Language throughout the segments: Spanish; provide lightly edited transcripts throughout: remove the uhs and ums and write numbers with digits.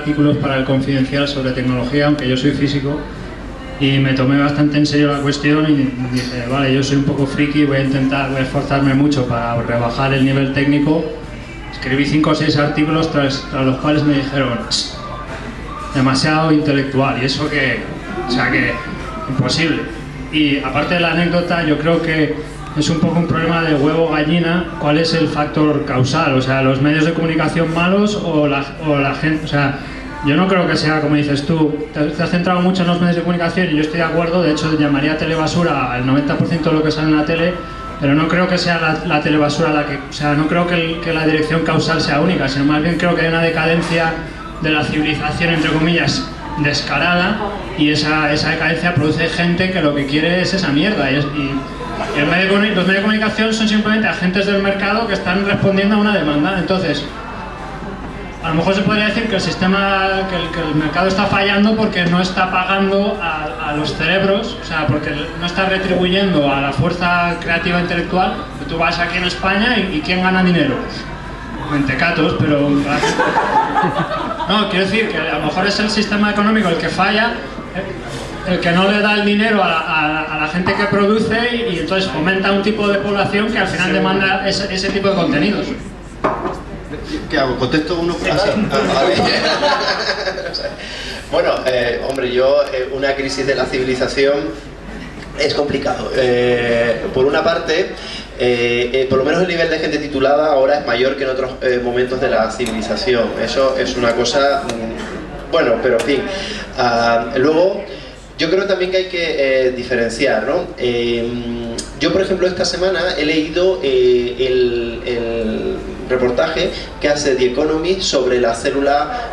artículos para el Confidencial sobre tecnología, aunque yo soy físico, y me tomé bastante en serio la cuestión y dije, vale, yo soy un poco friki, voy a esforzarme mucho para rebajar el nivel técnico. Escribí 5 o 6 artículos tras los cuales me dijeron, demasiado intelectual, y eso que, o sea que, imposible. Y aparte de la anécdota, yo creo que es un poco un problema de huevo-gallina. ¿Cuál es el factor causal? O sea, ¿los medios de comunicación malos o la gente? O sea, yo no creo que sea como dices tú. Te has centrado mucho en los medios de comunicación y yo estoy de acuerdo. De hecho, llamaría telebasura al 90% de lo que sale en la tele, pero no creo que sea la telebasura la que... O sea, no creo que la dirección causal sea única, sino más bien creo que hay una decadencia de la civilización, entre comillas, descarada, y esa decadencia produce gente que lo que quiere es esa mierda. Y los medios de comunicación son simplemente agentes del mercado que están respondiendo a una demanda. Entonces, a lo mejor se podría decir que el sistema, que el mercado está fallando porque no está pagando a los cerebros, o sea, porque no está retribuyendo a la fuerza creativa intelectual. Tú vas aquí en España y ¿quién gana dinero? Mentecatos, pero... No, quiero decir que a lo mejor es el sistema económico el que falla, el que no le da el dinero a la gente que produce, y entonces fomenta un tipo de población que al final demanda ese tipo de contenidos. ¿Qué hago? ¿Contesto uno? Así. Bueno, hombre, una crisis de la civilización es complicado. Por una parte, por lo menos el nivel de gente titulada ahora es mayor que en otros momentos de la civilización. Eso es una cosa, bueno, pero en fin. Luego, yo creo también que hay que diferenciar, ¿no? Yo, por ejemplo, esta semana he leído el reportaje que hace The Economist sobre la célula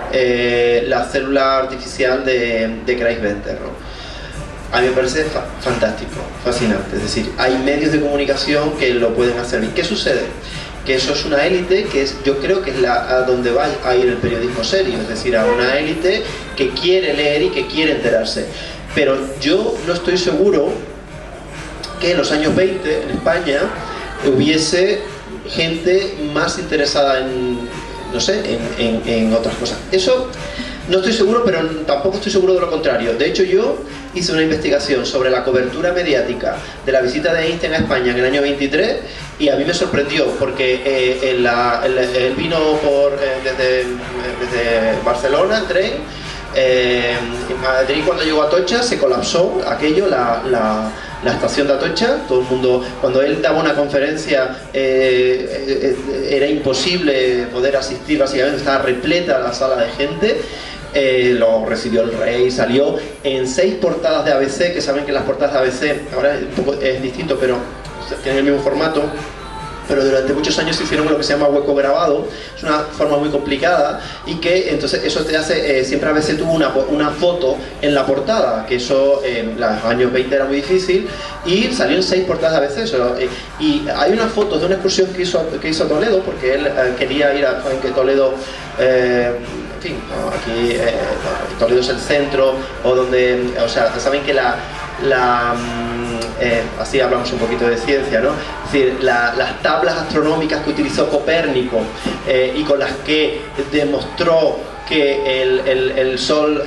artificial de Chris Venter, ¿no? A mí me parece fantástico, fascinante. Es decir, hay medios de comunicación que lo pueden hacer. ¿Y qué sucede? Que eso es una élite yo creo que es a donde va a ir el periodismo serio, es decir, a una élite que quiere leer y que quiere enterarse. Pero yo no estoy seguro que en los años 20 en España hubiese gente más interesada en, no sé, en otras cosas. Eso no estoy seguro, pero tampoco estoy seguro de lo contrario. De hecho, yo hice una investigación sobre la cobertura mediática de la visita de Einstein a España en el año 23 y a mí me sorprendió porque él vino desde Barcelona en tren. En Madrid, cuando llegó a Atocha, se colapsó aquello, la estación de Atocha. Todo el mundo, cuando él daba una conferencia, era imposible poder asistir, básicamente estaba repleta la sala de gente. Lo recibió el rey, salió en 6 portadas de ABC, que saben que las portadas de ABC ahora es distinto, pero tienen el mismo formato. Pero durante muchos años se hicieron lo que se llama hueco grabado. Es una forma muy complicada y que entonces eso te hace, siempre a veces tuvo una foto en la portada, que eso en los años 20 era muy difícil, y salió en 6 portadas a veces. Y hay una foto de una excursión que hizo Toledo, porque él quería ir a Toledo, en fin, ¿no? Aquí Toledo es el centro, o donde, o sea, saben que así hablamos un poquito de ciencia, ¿no? Es decir, las tablas astronómicas que utilizó Copérnico y con las que demostró que el Sol,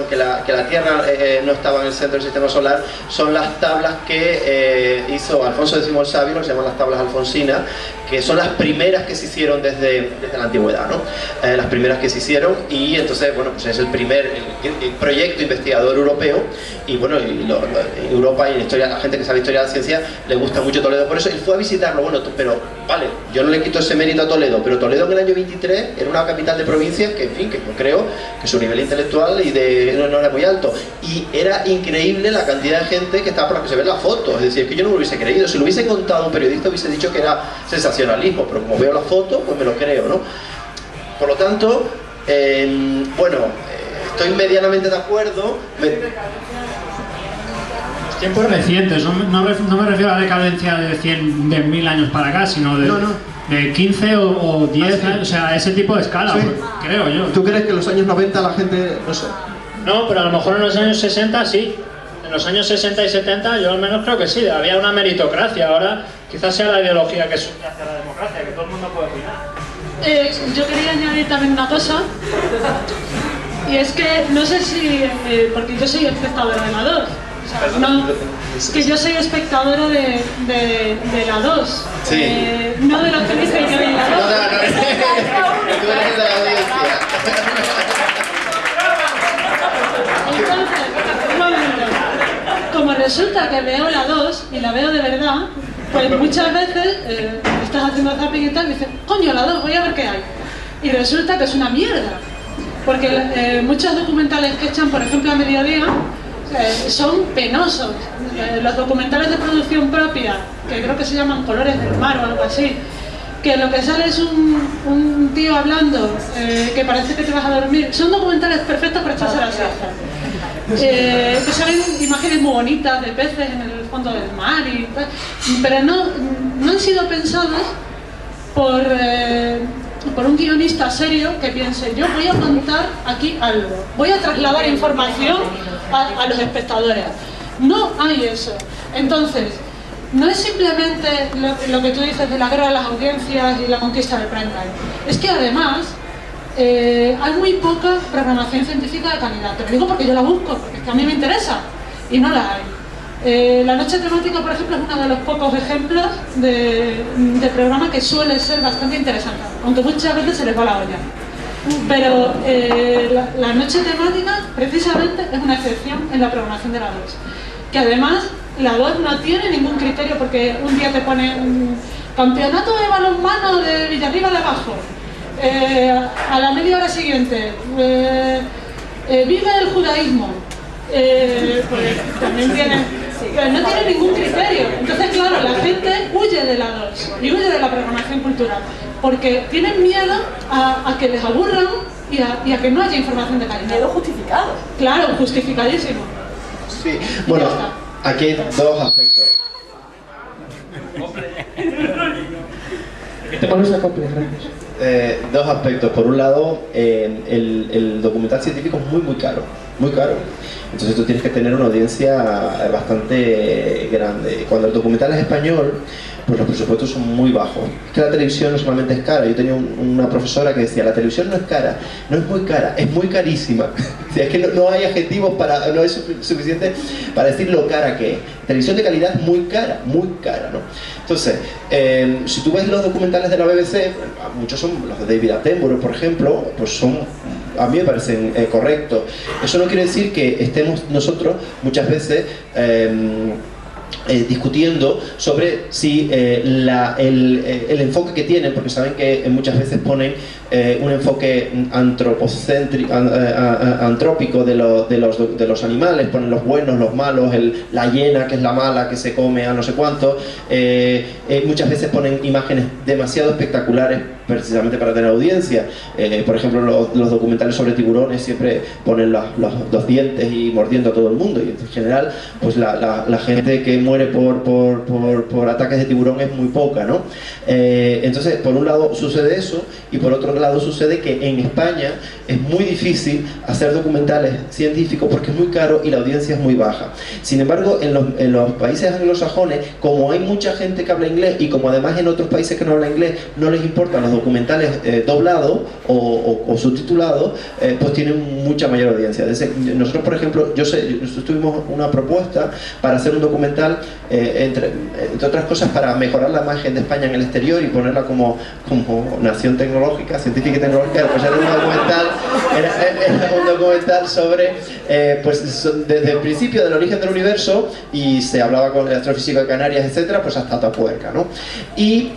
que la Tierra no estaba en el centro del sistema solar, son las tablas que hizo Alfonso X el Sabio, lo que se llaman las tablas alfonsinas, que son las primeras que se hicieron desde la antigüedad, ¿no? Las primeras que se hicieron, y entonces, bueno, pues es el primer proyecto investigador europeo, y bueno, en Europa y en historia, la gente que sabe historia de la ciencia le gusta mucho Toledo, por eso él fue a visitarlo. Bueno, pero vale, yo no le quito ese mérito a Toledo, pero Toledo en el año 23 era una capital de provincia que, en fin, que yo creo que su nivel intelectual no era muy alto, y era increíble la cantidad de gente que estaba por la que se ven las fotos. Es decir, que yo no me lo hubiese creído. Si lo hubiese contado un periodista hubiese dicho que era sensacionalismo, pero como veo la foto, pues me lo creo, ¿no? Por lo tanto, bueno, estoy medianamente de acuerdo. Tiempos recientes, no me refiero a la decadencia de 1000 años para acá, sino de 15 o 10 años, o sea, ese tipo de escala, sí. Creo yo. ¿Tú crees que en los años 90 la gente, no sé? No, pero a lo mejor en los años 60 sí. En los años 60 y 70 yo al menos creo que sí, había una meritocracia. Ahora quizás sea la ideología que suele hacia la democracia, que todo el mundo puede opinar. Yo quería añadir también una cosa. Y es que no sé si, porque yo soy espectadora de la 2. O sea, no, que yo soy espectadora de la 2. Sí. No de los que dicen que ven la 2. No, tú eres de la audiencia. Entonces, un momento. Como resulta que veo la 2 y la veo de verdad, pues muchas veces estás haciendo zapping y tal y dices, coño, la 2, voy a ver qué hay. Y resulta que es una mierda. Porque muchos documentales que echan, por ejemplo, a mediodía, son penosos. Los documentales de producción propia, que creo que se llaman Colores del Mar o algo así, que lo que sale es un tío hablando que parece que te vas a dormir. Son documentales perfectos para echarse la siesta. Que salen imágenes muy bonitas de peces en el fondo del mar, pero no han sido pensadas por un guionista serio que piense, yo voy a contar aquí algo, voy a trasladar información a los espectadores. No hay eso. Entonces, no es simplemente lo que tú dices de la guerra de las audiencias y la conquista del prime time. Es que además hay muy poca programación científica de calidad. Te lo digo porque yo la busco, porque es que a mí me interesa y no la hay. La noche temática, por ejemplo, es uno de los pocos ejemplos de programa que suele ser bastante interesante, aunque muchas veces se les va la olla. Pero la noche temática, precisamente, es una excepción en la programación de la 2. Que además, la 2 no tiene ningún criterio, porque un día te pone un campeonato de balonmano de Villarriba de Abajo, a la media hora siguiente, vive el judaísmo, pues también tiene... Pero no tiene ningún criterio. Entonces, claro, la gente huye de la 2 y huye de la programación cultural porque tienen miedo a que les aburran y a que no haya información de calidad. Miedo justificado. Claro, justificadísimo. Sí, bueno, aquí hay dos aspectos. Dos aspectos. Por un lado, el documental científico es muy caro, muy caro. Entonces tú tienes que tener una audiencia bastante grande. Cuando el documental es español, pues los presupuestos son muy bajos. Es que la televisión no solamente es cara. Yo tenía una profesora que decía, la televisión no es cara, no es muy cara, es muy carísima. O sea, es que no hay adjetivos no es suficiente para decir lo cara que es. Televisión de calidad es muy cara, ¿no? Entonces, si tú ves los documentales de la BBC, muchos son los de David Attenborough, por ejemplo, pues son... a mí me parecen correctos. Eso no quiere decir que estemos nosotros muchas veces discutiendo sobre si el enfoque que tienen, porque saben que muchas veces ponen un enfoque antrópico de los animales, ponen los buenos, los malos, la hiena que es la mala que se come a no sé cuánto, muchas veces ponen imágenes demasiado espectaculares precisamente para tener audiencia. Por ejemplo, los documentales sobre tiburones siempre ponen los dientes y mordiendo a todo el mundo, y en general pues la gente que muere por ataques de tiburón es muy poca, ¿no? Entonces, por un lado sucede eso, y por otro lado sucede que en España es muy difícil hacer documentales científicos porque es muy caro y la audiencia es muy baja. Sin embargo, en los países anglosajones, como hay mucha gente que habla inglés y como además en otros países que no hablan inglés no les importan los documentales doblados o subtitulados, pues tienen mucha mayor audiencia. Nosotros, por ejemplo, nosotros tuvimos una propuesta para hacer un documental, entre otras cosas, para mejorar la imagen de España en el exterior y ponerla como nación tecnológica, científica y tecnológica. Pues era un documental sobre, pues desde el principio del origen del universo, y se hablaba con el astrofísico de Canarias, etcétera, pues hasta Atapuerca, ¿no? Y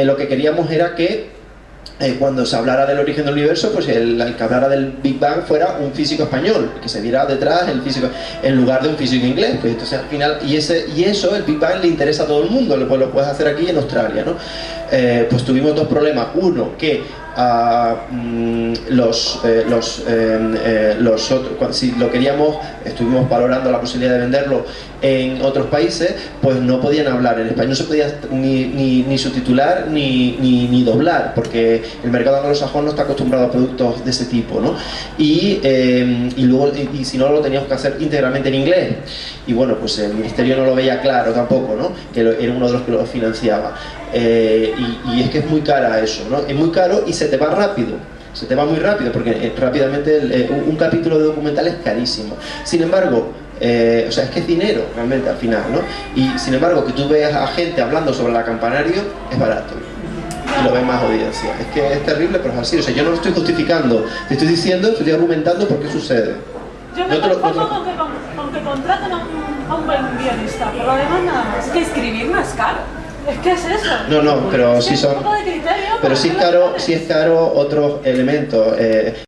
lo que queríamos era que cuando se hablara del origen del universo, pues el que hablara del Big Bang fuera un físico español, que se viera detrás el físico, en lugar de un físico inglés. Pues entonces al final, y eso, el Big Bang le interesa a todo el mundo, pues lo puedes hacer aquí en Australia, ¿no? Pues tuvimos dos problemas. Uno, que si lo queríamos, estuvimos valorando la posibilidad de venderlo en otros países, pues no podían hablar en español, no se podía ni subtitular ni doblar, porque el mercado anglosajón no está acostumbrado a productos de ese tipo, ¿no? Y si no, lo teníamos que hacer íntegramente en inglés, y bueno, pues el ministerio no lo veía claro tampoco, ¿no? Que era uno de los que lo financiaba. Y es que es muy cara eso, ¿no? Es muy caro y se te va rápido. se te va muy rápido, porque rápidamente un capítulo de documental es carísimo. Sin embargo, o sea, es que es dinero realmente al final, ¿no? Y sin embargo, que tú veas a gente hablando sobre la Campanario es barato. Y lo ven más audiencia. Es que es terrible, pero es así. O sea, yo no lo estoy justificando, te estoy diciendo, estoy argumentando por qué sucede. Yo me conformo con que contraten a un buen guionista, por lo demás nada más. Es que escribir no es caro. Es que es eso. No, pero es sí son... un poco de criterio. Pero sí es caro otros elementos.